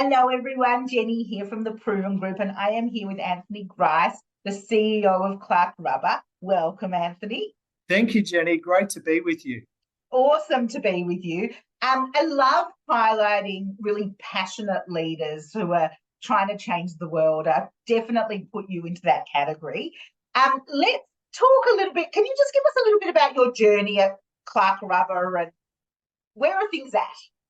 Hello, everyone. Jenny here from the Proven Group, and I am here with Anthony Grice, the CEO of Clark Rubber. Welcome, Anthony. Thank you, Jenny. Great to be with you. Awesome to be with you. I love highlighting really passionate leaders who are trying to change the world. I definitely put you into that category. Let's talk a little bit. Can you just give us a little bit about your journey at Clark Rubber and where are things at?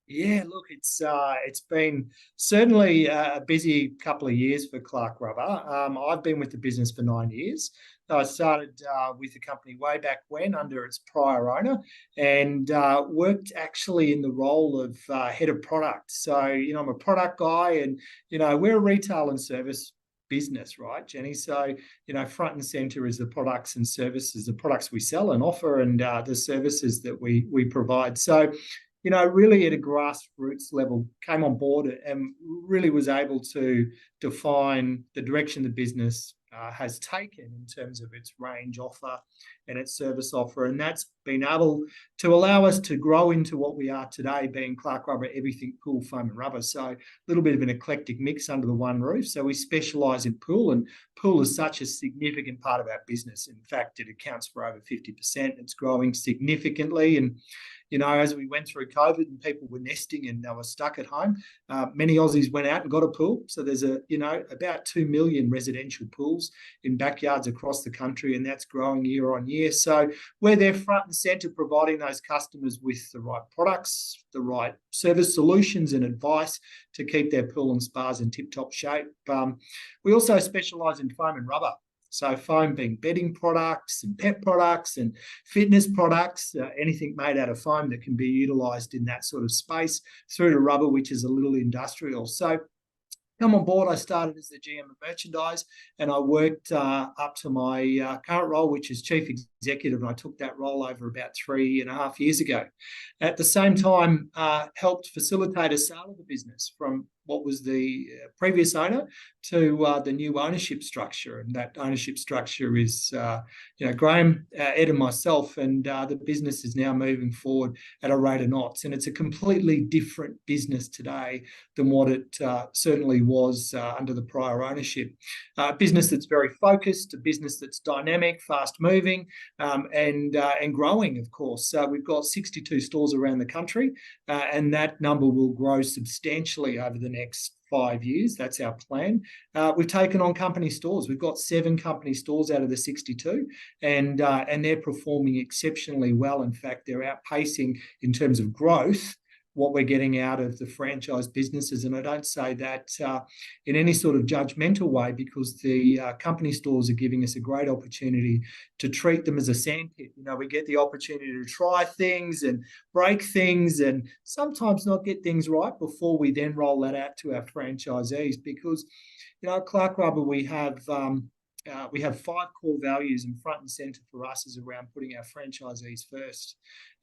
Yeah, look, it's been certainly a busy couple of years for Clark Rubber. I've been with the business for 9 years. I started with the company way back when under its prior owner and worked actually in the role of head of product. So, I'm a product guy and, we're a retail and service business, right, Jenny? So, front and center is the products and services, the products we sell and offer and the services that we provide. So, really at a grassroots level, came on board and really was able to define the direction the business has taken in terms of its range offer and its service offer. And that's been able to allow us to grow into what we are today, being Clark Rubber, everything pool, foam and rubber. So a little bit of an eclectic mix under the one roof. So we specialise in pool, and pool is such a significant part of our business. In fact, it accounts for over 50%. It's growing significantly. And as we went through COVID and people were nesting and they were stuck at home, many Aussies went out and got a pool. So there's about 2 million residential pools in backyards across the country, and that's growing year on year. So we're there front and centre providing those customers with the right products, the right service solutions and advice to keep their pool and spas in tip-top shape. We also specialise in foam and rubber. So foam being bedding products and pet products and fitness products, anything made out of foam that can be utilised in that sort of space, through to rubber, which is a little industrial. So come on board, I started as the GM of merchandise and I worked up to my current role, which is chief executive, and I took that role over about 3.5 years ago. At the same time, helped facilitate a sale of the business from what was the previous owner to the new ownership structure. And that ownership structure is, Graham, Ed and myself, and the business is now moving forward at a rate of knots. And it's a completely different business today than what it certainly was under the prior ownership. A business that's very focused, a business that's dynamic, fast moving, and growing, of course. So we've got 62 stores around the country, and that number will grow substantially over the next 5 years. That's our plan. We've taken on company stores. We've got 7 company stores out of the 62, and they're performing exceptionally well. In fact, they're outpacing in terms of growth what we're getting out of the franchise businesses. And I don't say that in any sort of judgmental way, because the company stores are giving us a great opportunity to treat them as a sandpit. We get the opportunity to try things and break things and sometimes not get things right before we then roll that out to our franchisees. Because, at Clark Rubber, we have 5 core values, and front and centre for us is around putting our franchisees first.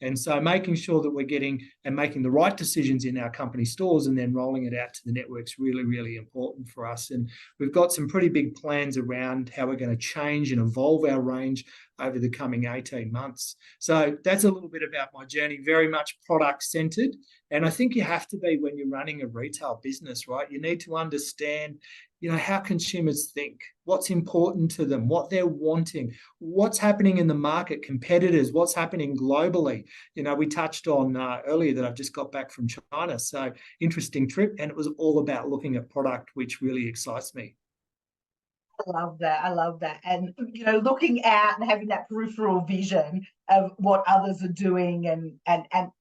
And so making sure that we're getting and making the right decisions in our company stores and then rolling it out to the network is really, really important for us. And we've got some pretty big plans around how we're going to change and evolve our range over the coming 18 months. So that's a little bit about my journey, very much product centred. And I think you have to be when you're running a retail business, right? You need to understand how consumers think, what's important to them, what they're wanting, what's happening in the market, competitors, what's happening globally. We touched on earlier that I've just got back from China. So interesting trip. And it was all about looking at product, which really excites me. I love that. I love that. And, looking out and having that peripheral vision of what others are doing and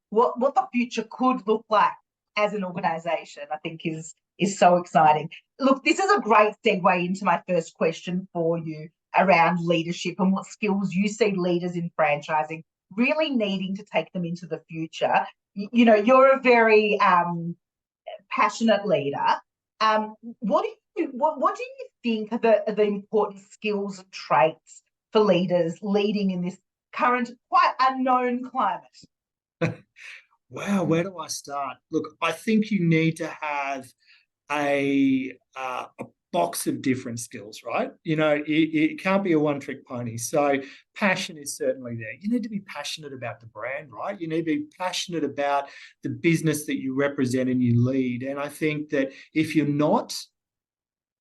what the future could look like as an organisation, I think is so exciting. Look, this is a great segue into my first question for you around leadership and what skills you see leaders in franchising really needing to take them into the future. You're a very passionate leader. What do you think are the important skills and traits for leaders leading in this current, quite unknown climate? Wow, where do I start? Look, I think you need to have a box of different skills, right? It can't be a one-trick pony. So passion is certainly there. You need to be passionate about the brand, right? You need to be passionate about the business that you represent and you lead. And I think that if you're not,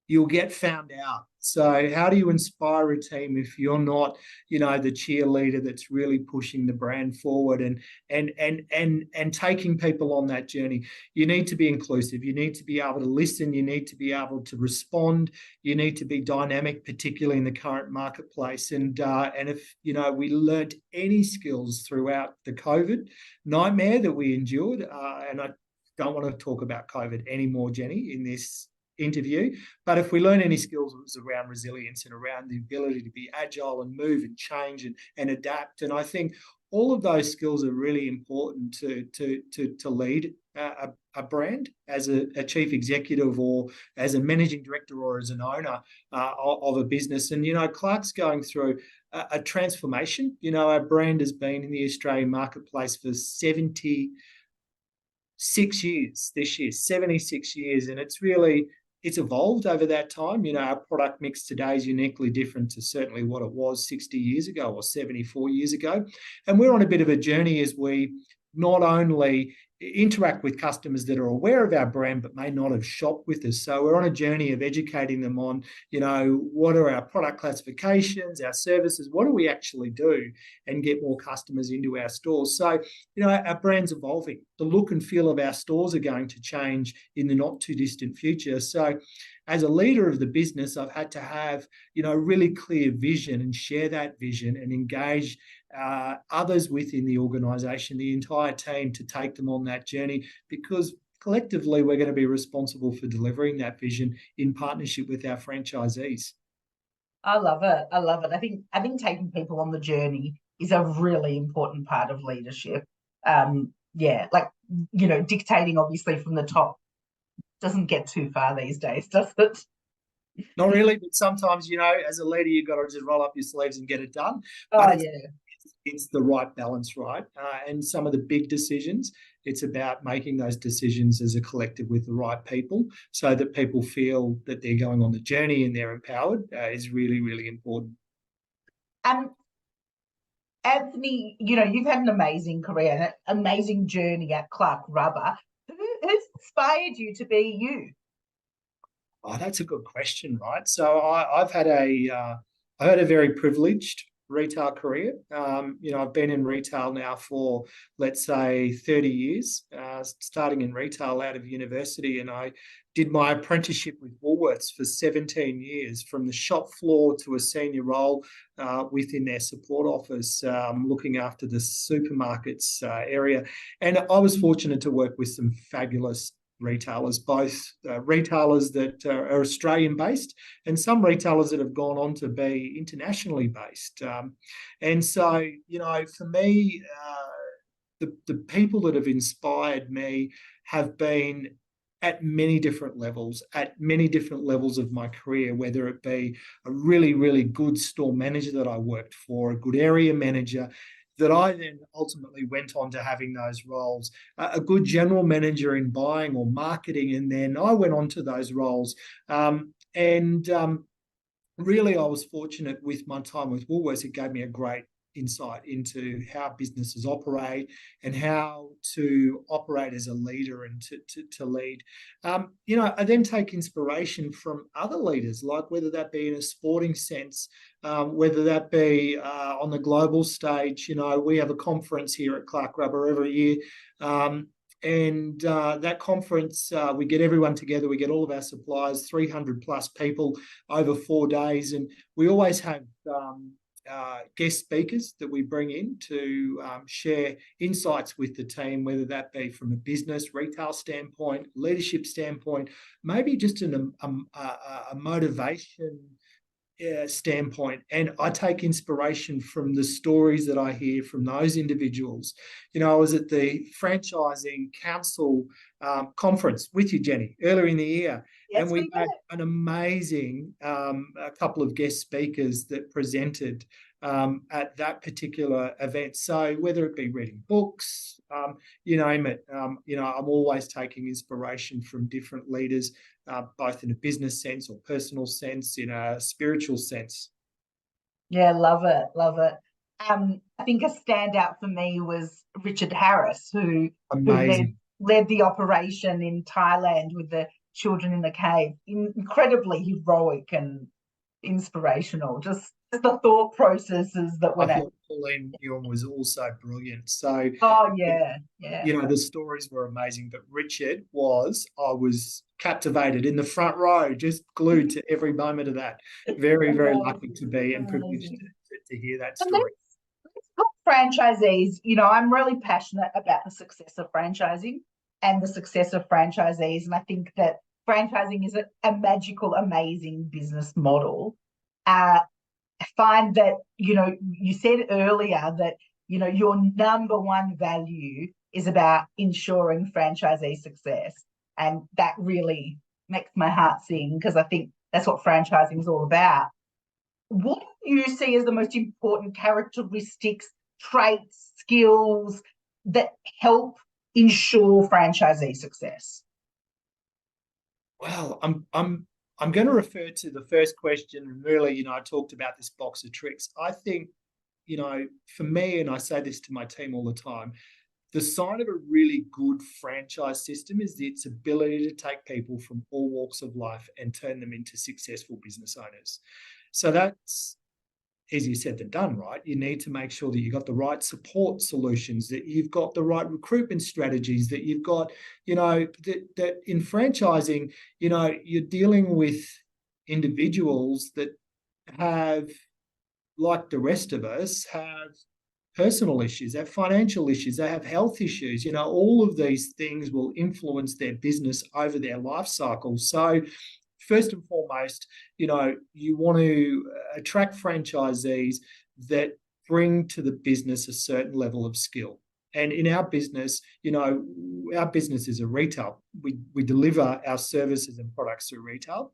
you'll get found out. So how do you inspire a team if you're not, the cheerleader that's really pushing the brand forward and taking people on that journey? You need to be inclusive. You need to be able to listen. You need to be able to respond. You need to be dynamic, particularly in the current marketplace. And if we learnt any skills throughout the COVID nightmare that we endured, and I don't want to talk about COVID anymore, Jenny, in this interview. But if we learn any skills, it was around resilience and around the ability to be agile and move and change and adapt. And I think all of those skills are really important to lead a brand as a chief executive or as a managing director or as an owner of a business. And, Clark's going through a transformation. Our brand has been in the Australian marketplace for 76 years this year, 76 years. And it's evolved over that time. Our product mix today is uniquely different to certainly what it was 60 years ago or 74 years ago. And we're on a bit of a journey as we not only interact with customers that are aware of our brand but may not have shopped with us. So we're on a journey of educating them on, what are our product classifications, our services, what do we actually do, and get more customers into our stores. So, our brand's evolving. The look and feel of our stores are going to change in the not too distant future. So as a leader of the business, I've had to have, really clear vision and share that vision and engage others within the organisation, the entire team, to take them on that journey, because collectively we're going to be responsible for delivering that vision in partnership with our franchisees. I love it. I love it. I think taking people on the journey is a really important part of leadership. Dictating obviously from the top doesn't get too far these days, does it? Not really, but sometimes, as a leader, you've got to just roll up your sleeves and get it done. But it's the right balance, right? And some of the big decisions, it's about making those decisions as a collective with the right people so that people feel that they're going on the journey and they're empowered is really, really important. Anthony, you've had an amazing career, an amazing journey at Clark Rubber. Who's inspired you to be you? Oh, that's a good question, right? So I've had a very privileged retail career. I've been in retail now for, let's say, 30 years, starting in retail out of university. And I did my apprenticeship with Woolworths for 17 years, from the shop floor to a senior role within their support office, looking after the supermarkets area. And I was fortunate to work with some fabulous retailers, both retailers that are Australian based and some retailers that have gone on to be internationally based. And so, for me, the people that have inspired me have been at many different levels of my career, whether it be a really, really good store manager that I worked for, a good area manager, that I then ultimately went on to having those roles, a good general manager in buying or marketing, and then I went on to those roles. Really, I was fortunate with my time with Woolworths. It gave me a great insight into how businesses operate and how to operate as a leader and to lead. I then take inspiration from other leaders, like whether that be in a sporting sense, whether that be on the global stage. We have a conference here at Clark Rubber every year. And that conference, we get everyone together. We get all of our suppliers, 300 plus people over 4 days. And we always have guest speakers that we bring in to share insights with the team, whether that be from a business, retail standpoint, leadership standpoint, maybe just a motivation standpoint. And I take inspiration from the stories that I hear from those individuals. I was at the Franchising Council conference with you, Jenny, earlier in the year. Yes, and we had an amazing a couple of guest speakers that presented at that particular event. So whether it be reading books, you name it. I'm always taking inspiration from different leaders, both in a business sense or personal sense, in a spiritual sense. Yeah, love it, love it. I think a standout for me was Richard Harris, who Amazing. led the operation in Thailand with the children in the cave. Incredibly heroic and inspirational. Just the thought processes that I went out. thought Pauline Ewan was also brilliant. So, Oh yeah, yeah. the stories were amazing, but I was captivated in the front row, just glued to every moment of that. Very, very lucky to be and privileged Amazing. to hear that And story. let's talk franchisees. I'm really passionate about the success of franchising and the success of franchisees. And I think that franchising is a magical, amazing business model. I find that, you said earlier that, your number one value is about ensuring franchisee success. And that really makes my heart sing, because I think that's what franchising is all about. What do you see as the most important characteristics, traits, skills that help ensure franchisee success? Well, I'm going to refer to the first question. And really, I talked about this box of tricks. I think, for me, and I say this to my team all the time, the sign of a really good franchise system is its ability to take people from all walks of life and turn them into successful business owners. So that's easier said than done, right? You need to make sure that you've got the right support solutions, that you've got the right recruitment strategies, that you've got, that in franchising, you're dealing with individuals that have, like the rest of us, have personal issues, they have financial issues, they have health issues. All of these things will influence their business over their life cycle. So first and foremost, you want to attract franchisees that bring to the business a certain level of skill. And in our business, our business is a retail. We deliver our services and products through retail.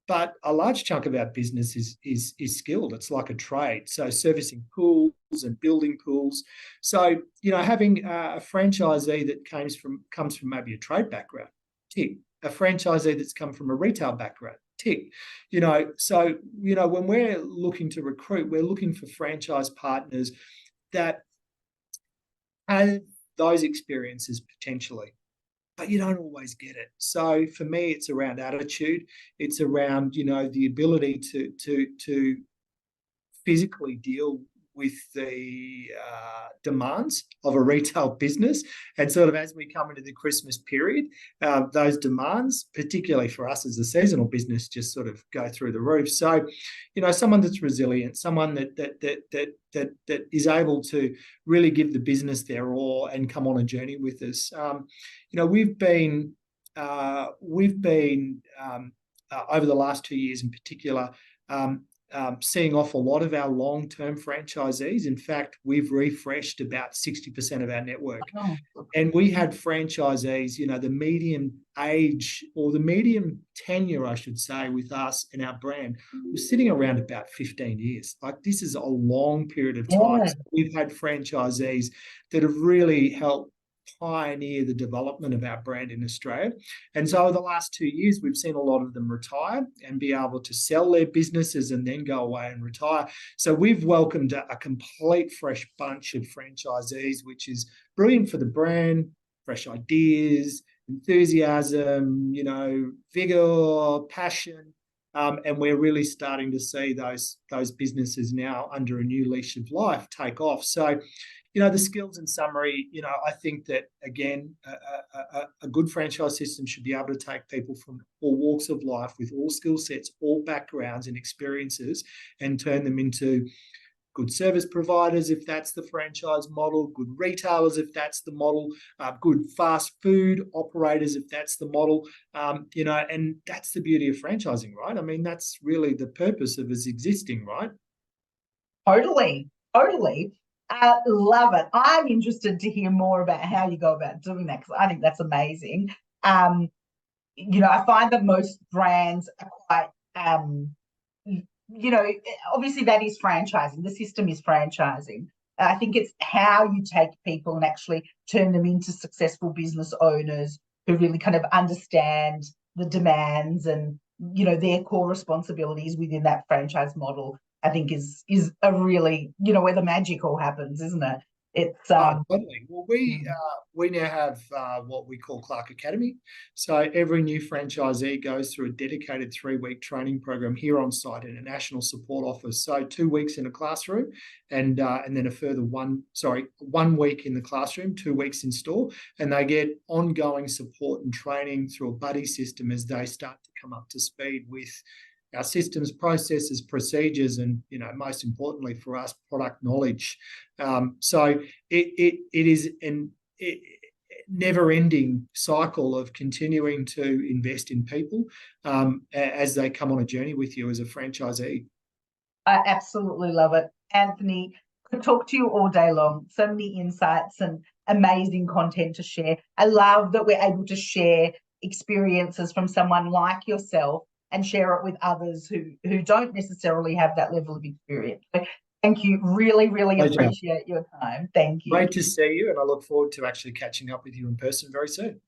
But a large chunk of our business is skilled. It's like a trade. So servicing pools and building pools. So, having a franchisee that comes from maybe a trade background, tick. A franchisee that's come from a retail background, tick. So, when we're looking to recruit, we're looking for franchise partners that have those experiences potentially, but you don't always get it. So for me, it's around attitude. It's around, the ability to physically deal with the demands of a retail business. And sort of as we come into the Christmas period, those demands, particularly for us as a seasonal business, just sort of go through the roof. So, someone that's resilient, someone that is able to really give the business their all and come on a journey with us. We've been over the last 2 years in particular, seeing off a lot of our long-term franchisees. In fact, we've refreshed about 60% of our network. Oh. And we had franchisees, the median age or the median tenure, I should say, with us and our brand was sitting around about 15 years. Like, this is a long period of time. Yeah. So we've had franchisees that have really helped pioneer the development of our brand in Australia. And so over the last 2 years, we've seen a lot of them retire and be able to sell their businesses and then go away and retire. So we've welcomed a complete fresh bunch of franchisees, which is brilliant for the brand, fresh ideas, enthusiasm, vigor, passion. And we're really starting to see those businesses now under a new leash of life take off. So, the skills in summary, I think that, again, a good franchise system should be able to take people from all walks of life with all skill sets, all backgrounds and experiences, and turn them into good service providers, if that's the franchise model, good retailers, if that's the model, good fast food operators, if that's the model, and that's the beauty of franchising, right? I mean, that's really the purpose of us existing, right? Totally, totally. I love it. I'm interested to hear more about how you go about doing that, because I think that's amazing. I find that most brands are quite, obviously that is franchising. The system is franchising. I think it's how you take people and actually turn them into successful business owners who really kind of understand the demands and, you know, their core responsibilities within that franchise model. I think is a really, you know, where the magic all happens, isn't it? It's Totally. Well, we now have what we call Clark Academy. So every new franchisee goes through a dedicated 3-week training program here on site in a national support office. So 2 weeks in a classroom, and then a further 1 week in the classroom, 2 weeks in store, and they get ongoing support and training through a buddy system as they start to come up to speed with our systems, processes, procedures, and, you know, most importantly for us, product knowledge. So it is an never-ending cycle of continuing to invest in people as they come on a journey with you as a franchisee. I absolutely love it. Anthony, could talk to you all day long. So many insights and amazing content to share. I love that we're able to share experiences from someone like yourself and share it with others who don't necessarily have that level of experience. So thank you. Really, really Pleasure. appreciate your time. Thank you. Great to see you, and I look forward to actually catching up with you in person very soon.